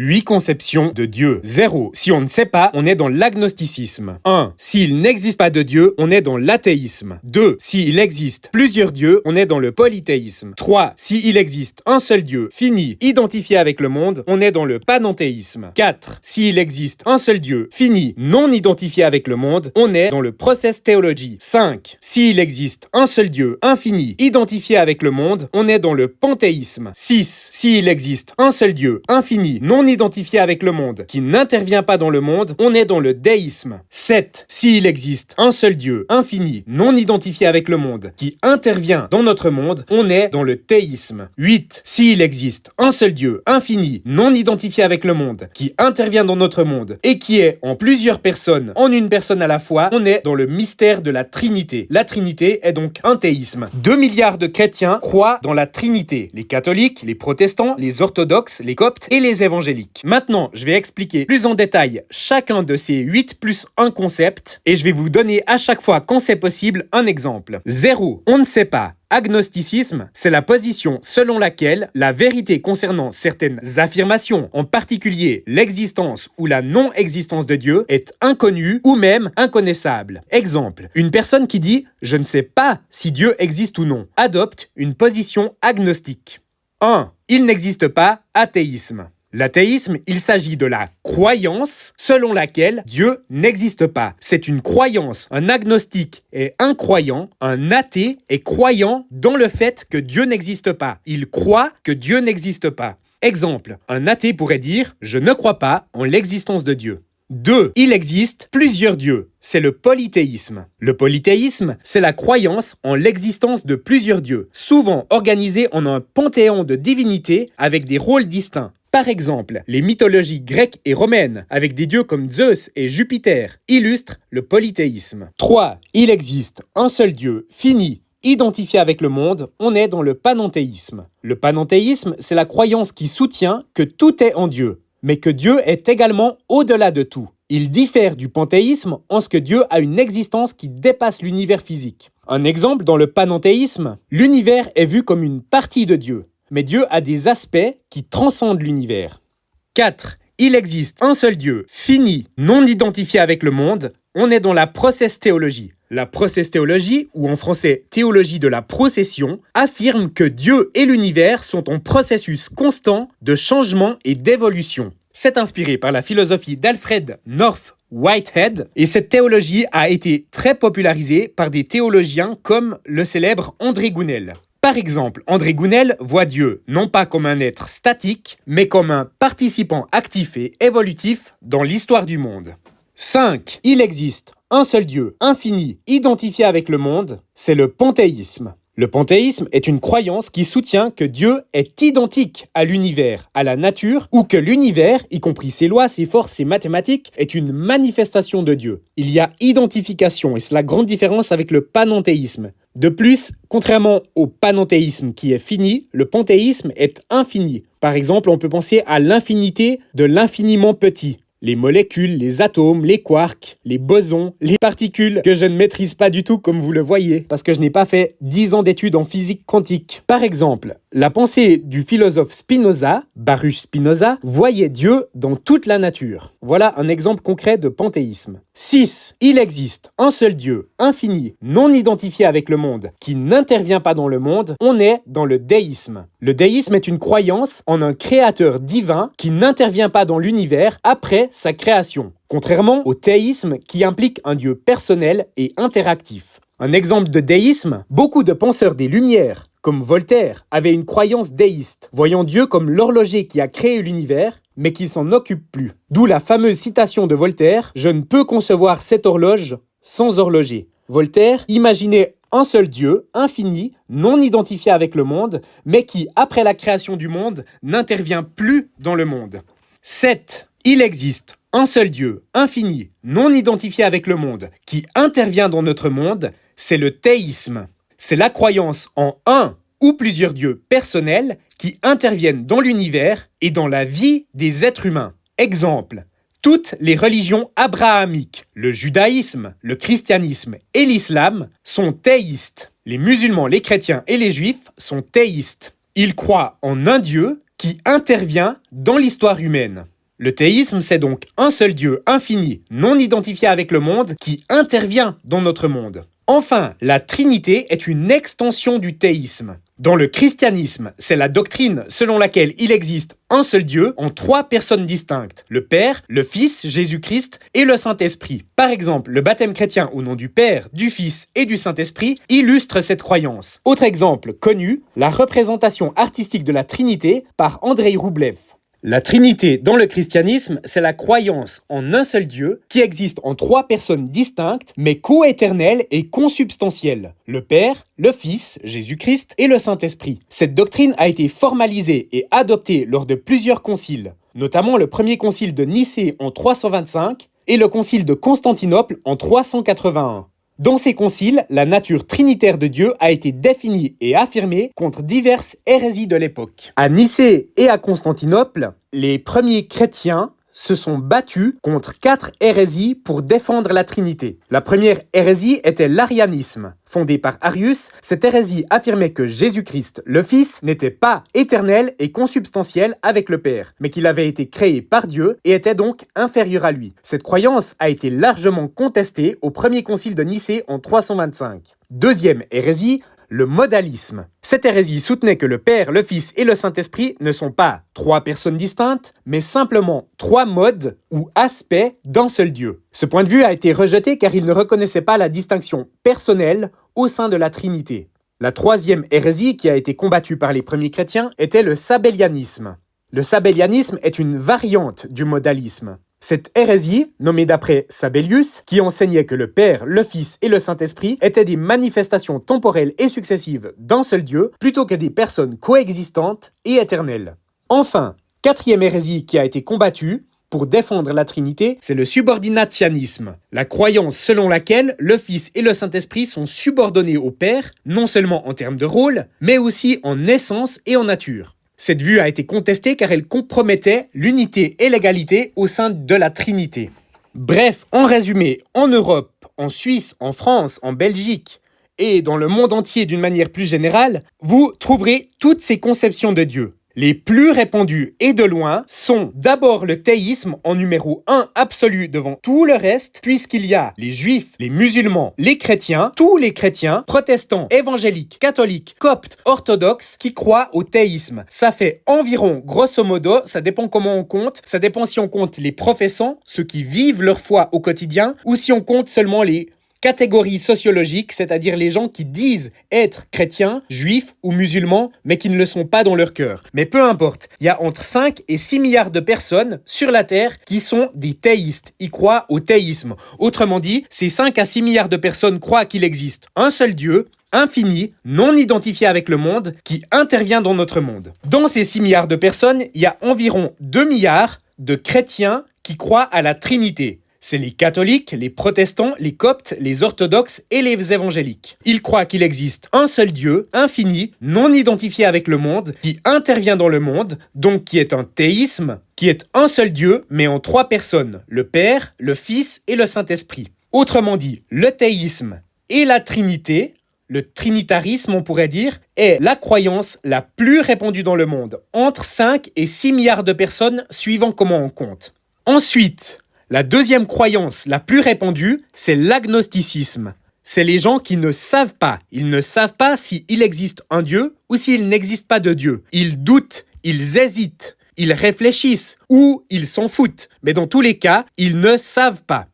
8 conceptions de Dieu. 0. Si on ne sait pas, on est dans l'agnosticisme. 1. S'il n'existe pas de Dieu, on est dans l'athéisme. 2. S'il existe plusieurs dieux, on est dans le polythéisme. 3. S'il existe un seul Dieu, fini, identifié avec le monde, on est dans le panenthéisme. 4. S'il existe un seul Dieu, fini, non identifié avec le monde, on est dans le process théologie. 5. S'il existe un seul Dieu, infini, identifié avec le monde, on est dans le panthéisme. 6. S'il existe un seul Dieu, infini, non identifié avec le monde, qui n'intervient pas dans le monde, on est dans le déisme. 7. S'il existe un seul Dieu, infini, non identifié avec le monde, qui intervient dans notre monde, on est dans le théisme. 8. S'il existe un seul Dieu, infini, non identifié avec le monde, qui intervient dans notre monde, et qui est en plusieurs personnes, en une personne à la fois, on est dans le mystère de la Trinité. La Trinité est donc un théisme. 2 milliards de chrétiens croient dans la Trinité. Les catholiques, les protestants, les orthodoxes, les coptes et les évangéliques. Maintenant, je vais expliquer plus en détail chacun de ces 8 plus 1 concepts et je vais vous donner à chaque fois, quand c'est possible, un exemple. 0. On ne sait pas. Agnosticisme, c'est la position selon laquelle la vérité concernant certaines affirmations, en particulier l'existence ou la non-existence de Dieu, est inconnue ou même inconnaissable. Exemple, une personne qui dit « je ne sais pas si Dieu existe ou non » adopte une position agnostique. 1. Il n'existe pas, athéisme. L'athéisme, il s'agit de la croyance selon laquelle Dieu n'existe pas. C'est une croyance. Un agnostique est incroyant, un athée est croyant dans le fait que Dieu n'existe pas. Il croit que Dieu n'existe pas. Exemple, un athée pourrait dire « je ne crois pas en l'existence de Dieu ». 2. Il existe plusieurs dieux. C'est le polythéisme. Le polythéisme, c'est la croyance en l'existence de plusieurs dieux, souvent organisés en un panthéon de divinités avec des rôles distincts. Par exemple, les mythologies grecques et romaines, avec des dieux comme Zeus et Jupiter, illustrent le polythéisme. 3. Il existe un seul Dieu, fini, identifié avec le monde, on est dans le panenthéisme. Le panenthéisme, c'est la croyance qui soutient que tout est en Dieu, mais que Dieu est également au-delà de tout. Il diffère du panthéisme en ce que Dieu a une existence qui dépasse l'univers physique. Un exemple, dans le panenthéisme, l'univers est vu comme une partie de Dieu. Mais Dieu a des aspects qui transcendent l'univers. 4. Il existe un seul Dieu, fini, non identifié avec le monde, on est dans la process théologie. La process théologie, ou en français théologie de la procession, affirme que Dieu et l'univers sont en processus constant de changement et d'évolution. C'est inspiré par la philosophie d'Alfred North Whitehead, et cette théologie a été très popularisée par des théologiens comme le célèbre André Gounel. Par exemple, André Gounel voit Dieu non pas comme un être statique, mais comme un participant actif et évolutif dans l'histoire du monde. 5. Il existe un seul Dieu, infini, identifié avec le monde, c'est le panthéisme. Le panthéisme est une croyance qui soutient que Dieu est identique à l'univers, à la nature, ou que l'univers, y compris ses lois, ses forces, ses mathématiques, est une manifestation de Dieu. Il y a identification, et c'est la grande différence avec le panenthéisme. De plus, contrairement au panenthéisme qui est fini, le panthéisme est infini. Par exemple, on peut penser à l'infinité de l'infiniment petit. Les molécules, les atomes, les quarks, les bosons, les particules que je ne maîtrise pas du tout comme vous le voyez, parce que je n'ai pas fait 10 ans d'études en physique quantique. Par exemple, la pensée du philosophe Spinoza, Baruch Spinoza, voyait Dieu dans toute la nature. Voilà un exemple concret de panthéisme. 6. Il existe un seul Dieu, infini, non identifié avec le monde, qui n'intervient pas dans le monde, on est dans le déisme. Le déisme est une croyance en un créateur divin qui n'intervient pas dans l'univers après sa création, contrairement au théisme qui implique un Dieu personnel et interactif. Un exemple de déisme, beaucoup de penseurs des Lumières, comme Voltaire, avaient une croyance déiste, voyant Dieu comme l'horloger qui a créé l'univers, mais qui s'en occupe plus. D'où la fameuse citation de Voltaire « Je ne peux concevoir cette horloge sans horloger ». Voltaire imaginait un seul Dieu, infini, non identifié avec le monde, mais qui, après la création du monde, n'intervient plus dans le monde. 7. Il existe un seul Dieu, infini, non identifié avec le monde, qui intervient dans notre monde, c'est le théisme. C'est la croyance en un ou plusieurs dieux personnels qui interviennent dans l'univers et dans la vie des êtres humains. Exemple, toutes les religions abrahamiques, le judaïsme, le christianisme et l'islam sont théistes. Les musulmans, les chrétiens et les juifs sont théistes. Ils croient en un Dieu qui intervient dans l'histoire humaine. Le théisme, c'est donc un seul Dieu infini, non identifié avec le monde, qui intervient dans notre monde. Enfin, la Trinité est une extension du théisme. Dans le christianisme, c'est la doctrine selon laquelle il existe un seul Dieu en 3 personnes distinctes, le Père, le Fils, Jésus-Christ et le Saint-Esprit. Par exemple, le baptême chrétien au nom du Père, du Fils et du Saint-Esprit illustre cette croyance. Autre exemple connu, la représentation artistique de la Trinité par Andrei Roublev. La Trinité dans le christianisme, c'est la croyance en un seul Dieu qui existe en 3 personnes distinctes mais co-éternelles et consubstantielles. Le Père, le Fils, Jésus-Christ et le Saint-Esprit. Cette doctrine a été formalisée et adoptée lors de plusieurs conciles, notamment le premier concile de Nicée en 325 et le concile de Constantinople en 381. Dans ces conciles, la nature trinitaire de Dieu a été définie et affirmée contre diverses hérésies de l'époque. À Nicée et à Constantinople, les premiers chrétiens se sont battus contre 4 hérésies pour défendre la Trinité. La première hérésie était l'arianisme. Fondée par Arius, cette hérésie affirmait que Jésus-Christ, le Fils, n'était pas éternel et consubstantiel avec le Père, mais qu'il avait été créé par Dieu et était donc inférieur à lui. Cette croyance a été largement contestée au premier concile de Nicée en 325. Deuxième hérésie, le modalisme. Cette hérésie soutenait que le Père, le Fils et le Saint-Esprit ne sont pas 3 personnes distinctes, mais simplement 3 modes ou aspects d'un seul Dieu. Ce point de vue a été rejeté car il ne reconnaissait pas la distinction personnelle au sein de la Trinité. La troisième hérésie qui a été combattue par les premiers chrétiens était le sabellianisme. Le sabellianisme est une variante du modalisme. Cette hérésie, nommée d'après Sabellius, qui enseignait que le Père, le Fils et le Saint-Esprit étaient des manifestations temporelles et successives d'un seul Dieu, plutôt que des personnes coexistantes et éternelles. Enfin, quatrième hérésie qui a été combattue pour défendre la Trinité, c'est le subordinationnisme, la croyance selon laquelle le Fils et le Saint-Esprit sont subordonnés au Père, non seulement en termes de rôle, mais aussi en essence et en nature. Cette vue a été contestée car elle compromettait l'unité et l'égalité au sein de la Trinité. Bref, en résumé, en Europe, en Suisse, en France, en Belgique et dans le monde entier d'une manière plus générale, vous trouverez toutes ces conceptions de Dieu. Les plus répandues et de loin sont d'abord le théisme en numéro 1 absolu devant tout le reste, puisqu'il y a les juifs, les musulmans, les chrétiens, tous les chrétiens, protestants, évangéliques, catholiques, coptes, orthodoxes, qui croient au théisme. Ça fait environ, grosso modo, ça dépend comment on compte, ça dépend si on compte les professants, ceux qui vivent leur foi au quotidien, ou si on compte seulement les catégories sociologiques, c'est-à-dire les gens qui disent être chrétiens, juifs ou musulmans, mais qui ne le sont pas dans leur cœur. Mais peu importe, il y a entre 5 et 6 milliards de personnes sur la Terre qui sont des théistes, ils croient au théisme. Autrement dit, ces 5 à 6 milliards de personnes croient qu'il existe un seul Dieu, infini, non identifié avec le monde, qui intervient dans notre monde. Dans ces 6 milliards de personnes, il y a environ 2 milliards de chrétiens qui croient à la Trinité. C'est les catholiques, les protestants, les coptes, les orthodoxes et les évangéliques. Ils croient qu'il existe un seul Dieu, infini, non identifié avec le monde, qui intervient dans le monde, donc qui est un théisme, qui est un seul Dieu, mais en 3 personnes, le Père, le Fils et le Saint-Esprit. Autrement dit, le théisme et la Trinité, le trinitarisme on pourrait dire, est la croyance la plus répandue dans le monde, entre 5 et 6 milliards de personnes suivant comment on compte. Ensuite, la deuxième croyance la plus répandue, c'est l'agnosticisme. C'est les gens qui ne savent pas. Ils ne savent pas s'il existe un Dieu ou s'il n'existe pas de Dieu. Ils doutent, ils hésitent, ils réfléchissent ou ils s'en foutent. Mais dans tous les cas, ils ne savent pas.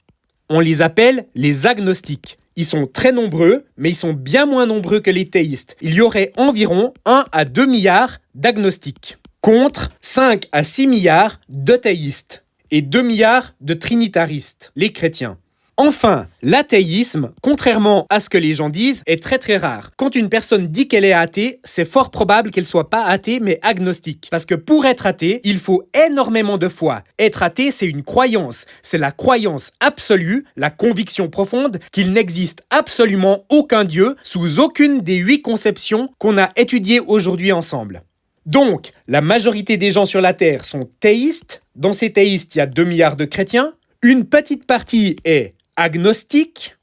On les appelle les agnostiques. Ils sont très nombreux, mais ils sont bien moins nombreux que les théistes. Il y aurait environ 1 à 2 milliards d'agnostiques, contre 5 à 6 milliards de théistes et 2 milliards de trinitaristes, les chrétiens. Enfin, l'athéisme, contrairement à ce que les gens disent, est très très rare. Quand une personne dit qu'elle est athée, c'est fort probable qu'elle soit pas athée mais agnostique. Parce que pour être athée, il faut énormément de foi. Être athée, c'est une croyance. C'est la croyance absolue, la conviction profonde qu'il n'existe absolument aucun Dieu sous aucune des 8 conceptions qu'on a étudiées aujourd'hui ensemble. Donc, la majorité des gens sur la Terre sont théistes. Dans ces théistes, il y a 2 milliards de chrétiens. Une petite partie est agnostique.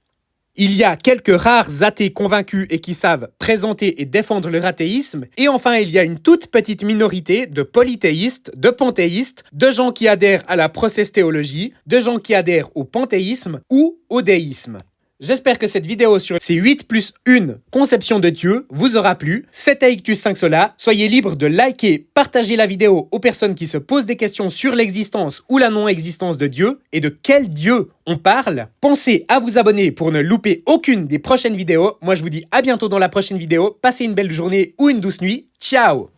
Il y a quelques rares athées convaincus et qui savent présenter et défendre leur athéisme. Et enfin, il y a une toute petite minorité de polythéistes, de panthéistes, de gens qui adhèrent à la process-théologie, de gens qui adhèrent au panthéisme ou au déisme. J'espère que cette vidéo sur ces 8 plus 1 conceptions de Dieu vous aura plu. C'était Ictus 5 Sola. Soyez libres de liker, partager la vidéo aux personnes qui se posent des questions sur l'existence ou la non-existence de Dieu et de quel Dieu on parle. Pensez à vous abonner pour ne louper aucune des prochaines vidéos. Moi, je vous dis à bientôt dans la prochaine vidéo. Passez une belle journée ou une douce nuit. Ciao!